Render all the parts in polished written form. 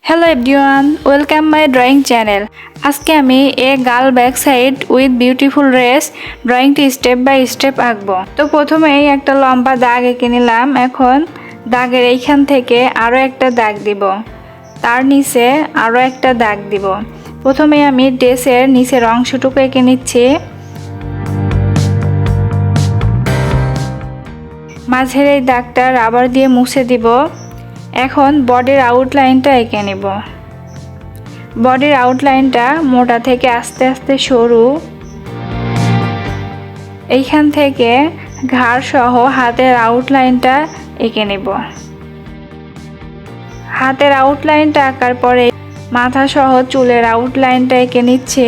Hello everyone, welcome my drawing channel. আজকে আমি a girl back side with beautiful dress ড্রয়িংটি step by step আঁকবো। তো প্রথমেই একটা লম্বা দাগ এঁকে নিলাম। এখন দাগের এইখান থেকে আরো একটা দাগ দিব, তার নিচে আরো একটা দাগ দিব। প্রথমে আমি ড্রেসের নিচের অংশটুকু এঁকে নিচ্ছি, মাঝের এই দাগটা রাবার দিয়ে মুছে দিব। এখন বডির আউটলাইনটা এঁকে নেব। বডির আউটলাইনটা মোটা থেকে আস্তে আস্তে সরু, এইখান থেকে ঘাড় সহ হাতের আউটলাইনটা এঁকে নেব। হাতের আউটলাইনটা আঁকার পরে মাথা সহ চুলের আউটলাইনটা এঁকে নিচ্ছে।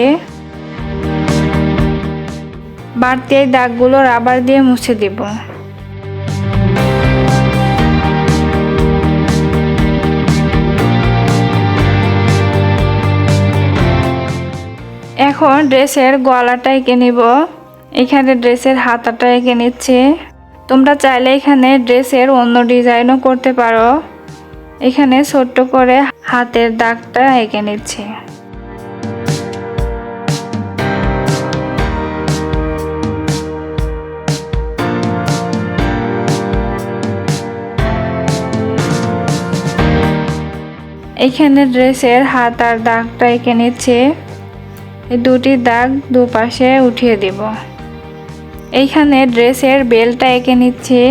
বাড়তি এই দাগগুলো রাবার দিয়ে মুছে দিব। এখন ড্রেসের গলাটা এঁকে নিব। এখানে ড্রেসের হাতাটা এঁকে নিচ্ছে। তোমরা চাইলে এখানে ড্রেসের অন্য ডিজাইনও করতে পারো। এখানে ছোট্ট করে হাতের দাগটা এঁকে নিচ্ছে। এখানে ড্রেসের হাতার দাগটা এঁকে নিচ্ছে। এই দুটি দাগ দুপাশে উঠিয়ে দেব। এইখানে ড্রেসের বেলটা এঁকে নিচ্ছি।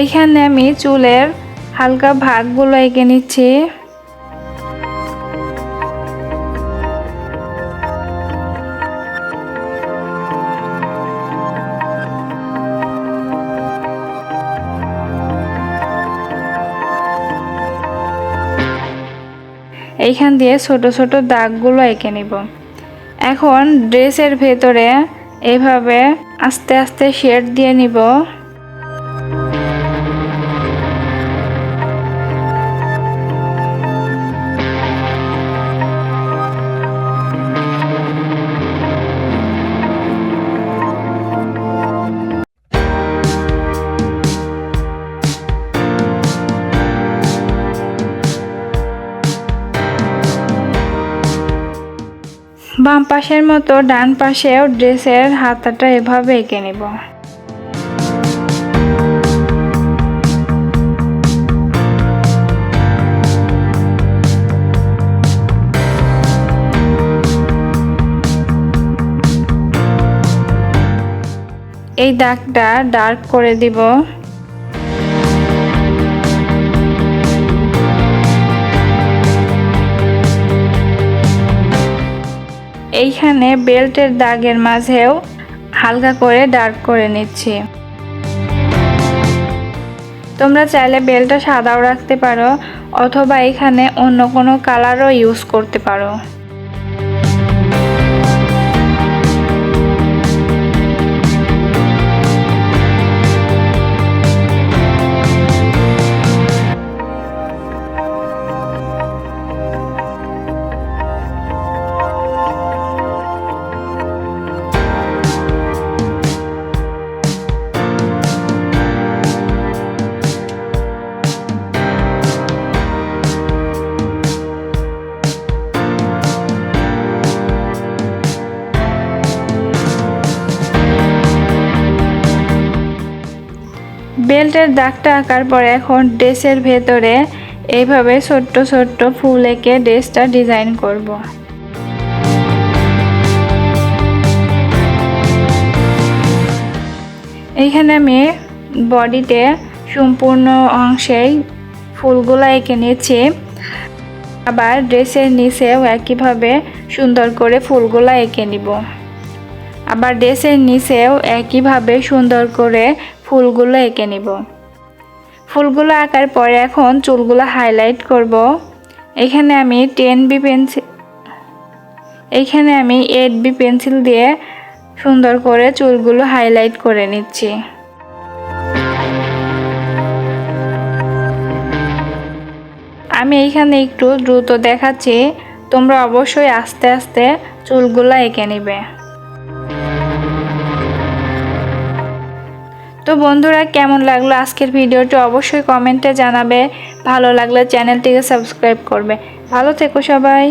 এইখানে আমি চুলের হালকা ভাগগুলো এঁকে নিচ্ছি। এইখান দিয়ে ছোট ছোট দাগগুলো এঁকে নিব। এখন ড্রেসের ভেতরে এইভাবে আস্তে আস্তে শেড দিয়ে নিব। বাম পাশের মতো ডান পাশেও ড্রেসের হাতাটা এভাবে এঁকে নেব। এই দাগটা ডার্ক করে দিব। এইখানে বেল্টের দাগের মাঝেও হালকা করে ডার্ক করে নিচ্ছি। তোমরা চাইলে বেল্টটা সাদাও রাখতে পারো অথবা এখানে অন্য কোনো কালারও ইউজ করতে পারো। বেল্টের দাগটা আঁকার পরে এখন ড্রেসের ভেতরে এইভাবে ছোট্ট ছোট্ট ফুল এঁকে ড্রেসটা ডিজাইন করব। এইখানে আমি বডিতে সম্পূর্ণ অংশেই ফুলগুলো এঁকে নিয়েছি। আবার ড্রেসের নিচেও একইভাবে সুন্দর করে ফুলগুলো এঁকে নিব। আবার ড্রেসের নিচেও একইভাবে সুন্দর করে ফুলগুলো এঁকে নিব। ফুলগুলো আঁকার পরে এখন চুলগুলো হাইলাইট করব। এখানে আমি 8B পেন্সিল দিয়ে সুন্দর করে চুলগুলো হাইলাইট করে নিচ্ছি। আমি এইখানে একটু দ্রুত দেখাচ্ছি, তোমরা অবশ্যই আস্তে আস্তে চুলগুলা এঁকে নেবে। তো বন্ধুরা, কেমন লাগলো আজকের ভিডিওটি অবশ্যই কমেন্টে জানাবে। ভালো লাগলে চ্যানেলটিকে সাবস্ক্রাইব করবে। ভালো থেকো সবাই।